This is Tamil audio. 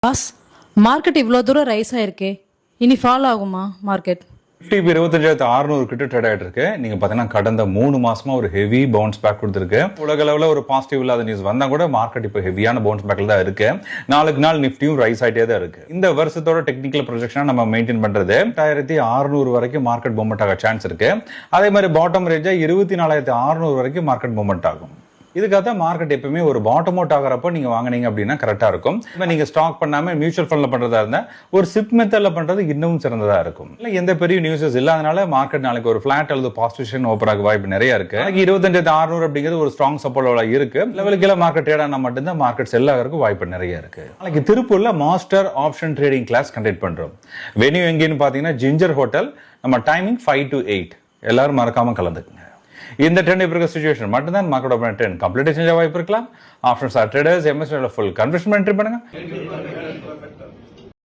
பாஸ், மார்க்கெட் இவ்வளோ தூரம் ரைஸ் ஆயிருக்கே, இனி ஃபால் ஆகுமா மார்க்கெட்? நிஃப்டி 25,600 கிட்ட ட்ரேட் ஆகிட்டு இருக்கு. நீங்க பாத்தீங்கன்னா கடந்த 3 மாசமா ஒரு ஹெவி பவுன்ஸ் பேக் கொடுத்துருக்கு. உலக அளவில் ஒரு பாசிட்டிவ் இல்லாத நியூஸ் வந்தா கூட மார்க்கெட் இப்போ ஹெவியான பவுன்ஸ் பேக்ல தான் இருக்கு. நாளுக்கு நாள் நிஃப்டியும் ரைஸ் ஆகிட்டே தான் இருக்கு. இந்த வருஷத்தோட டெக்னிக்கல் ப்ரொஜெக்ஷனா நம்ம மெயின்டைன் பண்றது 2600 வரைக்கும் மார்க்கெட் மூவ்மெண்ட் ஆக சான்ஸ் இருக்கு. அதே மாதிரி பாட்டம் ரேஞ்சா 24,600 வரைக்கும் மார்க்கெட் மூவ்மெண்ட் ஆகும். இதுக்காக தான் மார்க்கெட் எப்பவுமே ஒரு பாட்டம் அவுட் ஆகிறப்போ நீங்க வாங்கினீங்க அப்படின்னா கரெக்டா இருக்கும். நீங்க ஸ்டாக் பண்ணாம மியூச்சுவல் ஃபண்ட்ல பண்றதா இருந்தா ஒரு சிப் மெத்தட்ல பண்றது இன்னும் சிறந்ததா இருக்கும். இல்ல எந்த பெரிய நியூஸஸ் இல்லாதனால மார்க்கெட் நாளைக்கு ஒரு ஃபிளாட் அல்லது பாசிட்டிவ் ஓப்பன் ஆக வாய்ப்பு நிறைய இருக்கு. 25,600 அப்படிங்கிறது ஒரு ஸ்ட்ராங் சப்போர்ட் இருக்கு. லெவலுக்கு மார்க்கெட் ட்ரேட் ஆனா மட்டும்தான் மார்க்கெட் செல் ஆகிறதுக்கு வாய்ப்பு நிறைய இருக்கு. நாளைக்கு திருப்பூர்ல master option trading class conduct பண்றோம். வென்யூ எங்கன்னு பாத்தீங்கன்னா ஜிஞ்சர் ஹோட்டல். நம்ம டைமிங் 5 to 8. எல்லாரும் மறக்காம கலந்துக்குங்க. இந்த ட்ரெண்ட் இப்ப இருக்க சிச்சுவேஷன் மட்டும்தான் மார்க்கெட்டோட ட்ரெண்ட் கம்ப்ளீட்டா சேஞ்ச் ஆக வாய்ப்பு இருக்கலாம். ஆப்ஷன்ஸ் ஆர் ட்ரேடர்ஸ் எம்எஸ்ல ஃபுல் கன்வர்ஷன் என்ட்ரி பண்ணுங்க.